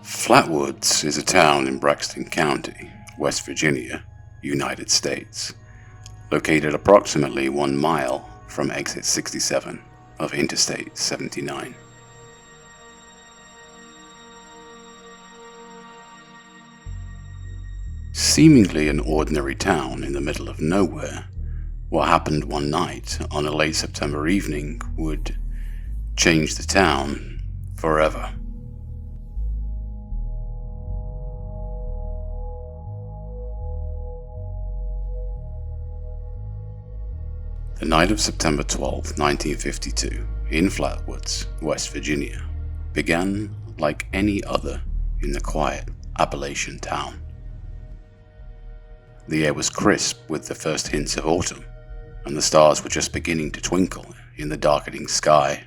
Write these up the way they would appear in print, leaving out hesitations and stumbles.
Flatwoods is a town in Braxton County, West Virginia, United States, located approximately 1 mile from exit 67 of Interstate 79. Seemingly an ordinary town in the middle of nowhere, what happened one night on a late September evening would change the town forever. The night of September 12, 1952, in Flatwoods, West Virginia, began like any other in the quiet Appalachian town. The air was crisp with the first hints of autumn, and the stars were just beginning to twinkle in the darkening sky.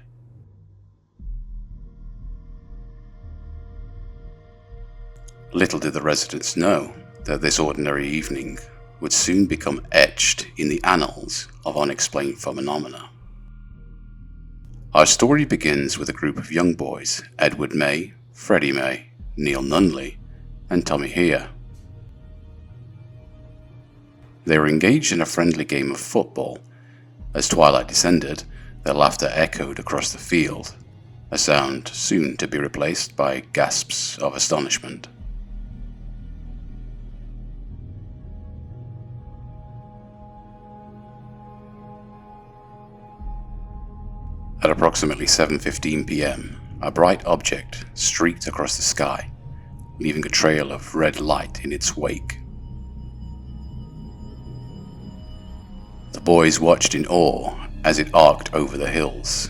Little did the residents know that this ordinary evening would soon become etched in the annals of unexplained phenomena. Our story begins with a group of young boys, Edward May, Freddie May, Neil Nunley, and Tommy Here. They were engaged in a friendly game of football. As twilight descended, their laughter echoed across the field, a sound soon to be replaced by gasps of astonishment. At approximately 7:15 p.m., a bright object streaked across the sky, leaving a trail of red light in its wake. The boys watched in awe as it arced over the hills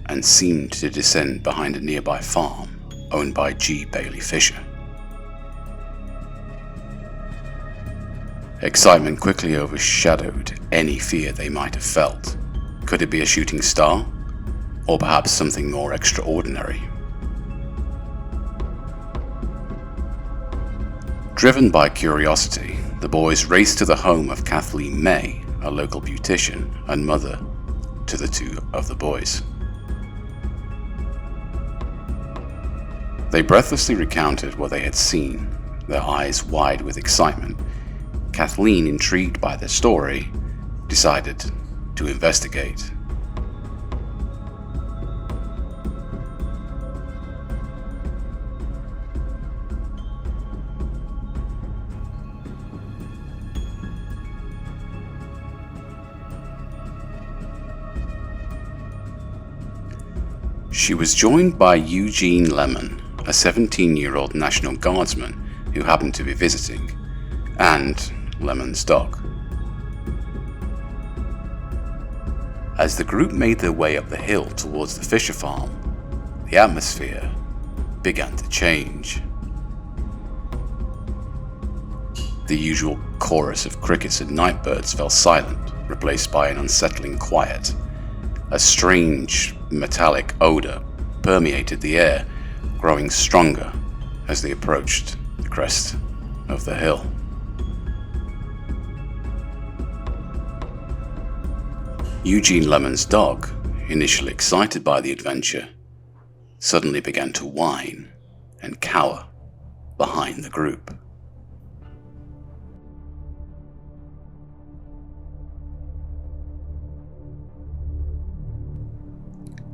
and seemed to descend behind a nearby farm owned by G. Bailey Fisher. Excitement quickly overshadowed any fear they might have felt. Could it be a shooting star? Or perhaps something more extraordinary? Driven by curiosity, the boys raced to the home of Kathleen May, a local beautician and mother to the two of the boys. They breathlessly recounted what they had seen, their eyes wide with excitement. Kathleen, intrigued by their story, decided to investigate. She was joined by Eugene Lemon, a 17-year-old National Guardsman who happened to be visiting, and Lemon's dog. As the group made their way up the hill towards the Fisher farm, the atmosphere began to change. The usual chorus of crickets and nightbirds fell silent, replaced by an unsettling quiet. A strange, metallic odor permeated the air, growing stronger as they approached the crest of the hill. Eugene Lemon's dog, initially excited by the adventure, suddenly began to whine and cower behind the group.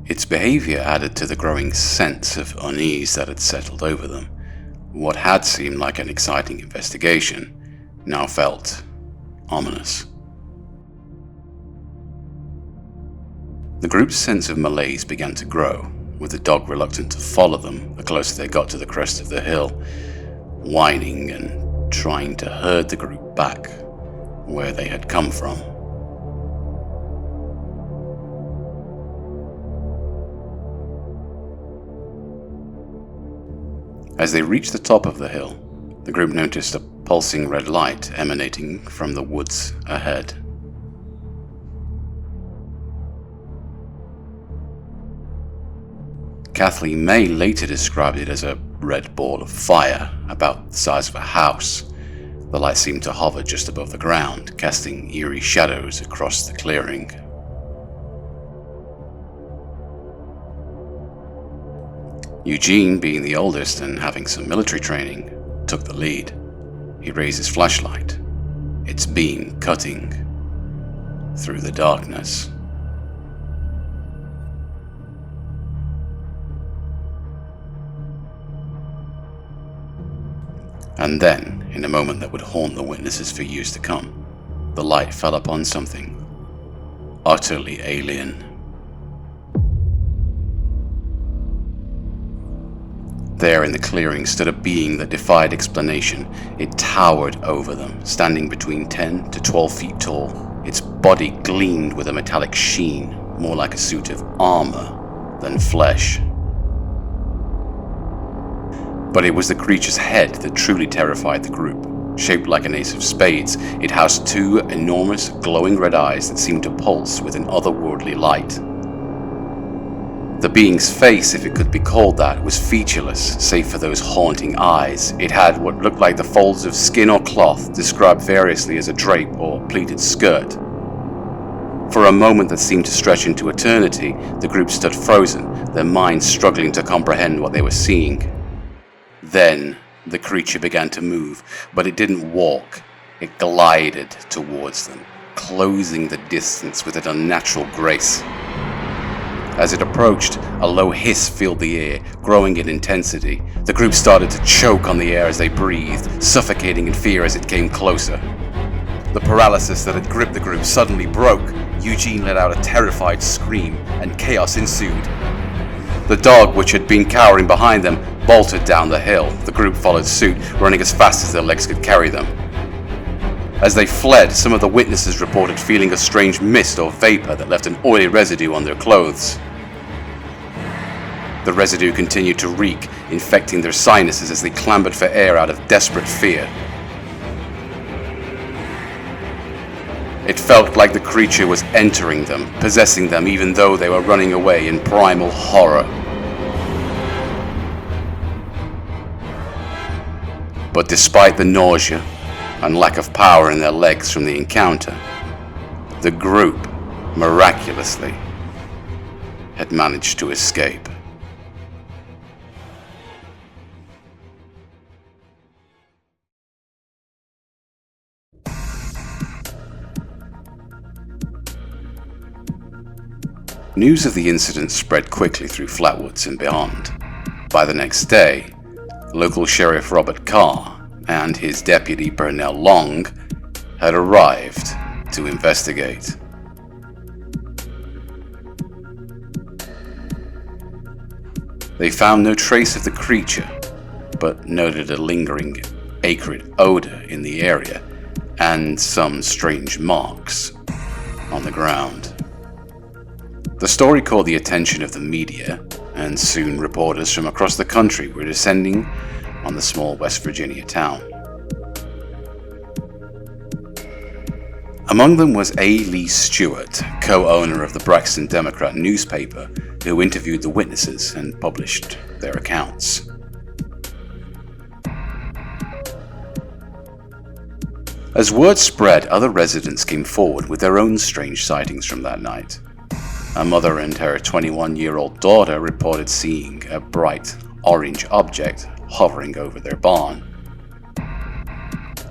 Its behavior added to the growing sense of unease that had settled over them. What had seemed like an exciting investigation now felt ominous. The group's sense of malaise began to grow, with the dog reluctant to follow them the closer they got to the crest of the hill, whining and trying to herd the group back where they had come from. As they reached the top of the hill, the group noticed a pulsing red light emanating from the woods ahead. Kathleen May later described it as a red ball of fire about the size of a house. The light seemed to hover just above the ground, casting eerie shadows across the clearing. Eugene, being the oldest and having some military training, took the lead. He raised his flashlight, its beam cutting through the darkness. And then, in a moment that would haunt the witnesses for years to come, the light fell upon something utterly alien. There in the clearing stood a being that defied explanation. It towered over them, standing between 10 to 12 feet tall. Its body gleamed with a metallic sheen, more like a suit of armor than flesh. But it was the creature's head that truly terrified the group. Shaped like an ace of spades, it housed two enormous, glowing red eyes that seemed to pulse with an otherworldly light. The being's face, if it could be called that, was featureless, save for those haunting eyes. It had what looked like the folds of skin or cloth, described variously as a drape or pleated skirt. For a moment that seemed to stretch into eternity, the group stood frozen, their minds struggling to comprehend what they were seeing. Then, the creature began to move, but it didn't walk. It glided towards them, closing the distance with an unnatural grace. As it approached, a low hiss filled the air, growing in intensity. The group started to choke on the air as they breathed, suffocating in fear as it came closer. The paralysis that had gripped the group suddenly broke. Eugene let out a terrified scream, and chaos ensued. The dog, which had been cowering behind them, bolted down the hill. The group followed suit, running as fast as their legs could carry them. As they fled, some of the witnesses reported feeling a strange mist or vapor that left an oily residue on their clothes. The residue continued to reek, infecting their sinuses as they clambered for air out of desperate fear. It felt like the creature was entering them, possessing them even though they were running away in primal horror. But despite the nausea and lack of power in their legs from the encounter, the group, miraculously, had managed to escape. News of the incident spread quickly through Flatwoods and beyond. By the next day, local Sheriff Robert Carr and his deputy Burnell Long had arrived to investigate. They found no trace of the creature, but noted a lingering acrid odor in the area and some strange marks on the ground. The story caught the attention of the media, and soon reporters from across the country were descending on the small West Virginia town. Among them was A. Lee Stewart, co-owner of the Braxton Democrat newspaper, who interviewed the witnesses and published their accounts. As word spread, other residents came forward with their own strange sightings from that night. A mother and her 21-year-old daughter reported seeing a bright orange object hovering over their barn.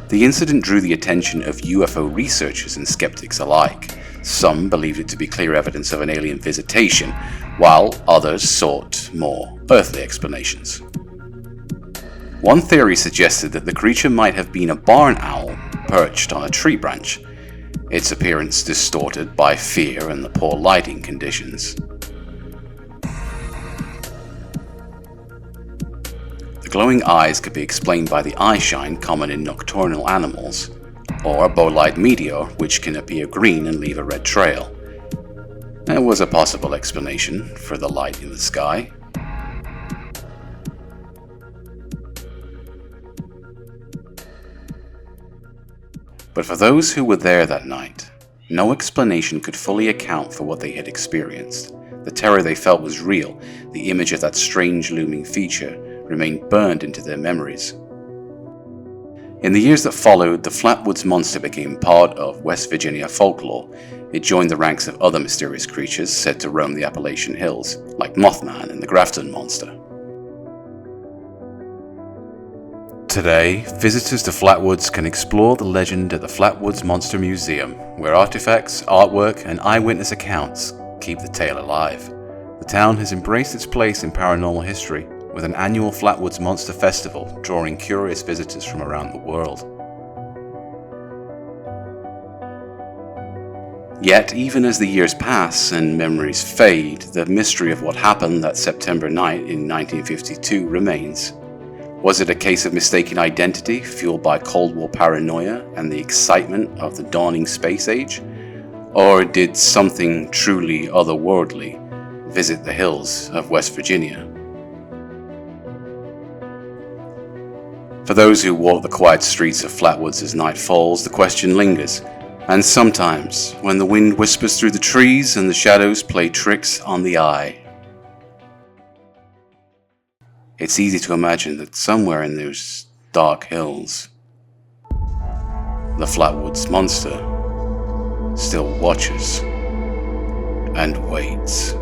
The incident drew the attention of UFO researchers and skeptics alike. Some believed it to be clear evidence of an alien visitation, while others sought more earthly explanations. One theory suggested that the creature might have been a barn owl perched on a tree branch, its appearance distorted by fear and the poor lighting conditions. The glowing eyes could be explained by the eye shine common in nocturnal animals, or bolide meteor, which can appear green and leave a red trail. There was a possible explanation for the light in the sky. But for those who were there that night, no explanation could fully account for what they had experienced. The terror they felt was real. The image of that strange looming feature remained burned into their memories. In the years that followed, the Flatwoods monster became part of West Virginia folklore. It joined the ranks of other mysterious creatures said to roam the Appalachian hills, like Mothman and the Grafton monster. Today, visitors to Flatwoods can explore the legend at the Flatwoods Monster Museum, where artifacts, artwork, and eyewitness accounts keep the tale alive. The town has embraced its place in paranormal history, with an annual Flatwoods Monster Festival drawing curious visitors from around the world. Yet, even as the years pass and memories fade, the mystery of what happened that September night in 1952 remains. Was it a case of mistaken identity fueled by Cold War paranoia and the excitement of the dawning space age? Or did something truly otherworldly visit the hills of West Virginia? For those who walk the quiet streets of Flatwoods as night falls, the question lingers. And sometimes, when the wind whispers through the trees and the shadows play tricks on the eye, it's easy to imagine that somewhere in those dark hills, the Flatwoods Monster still watches and waits.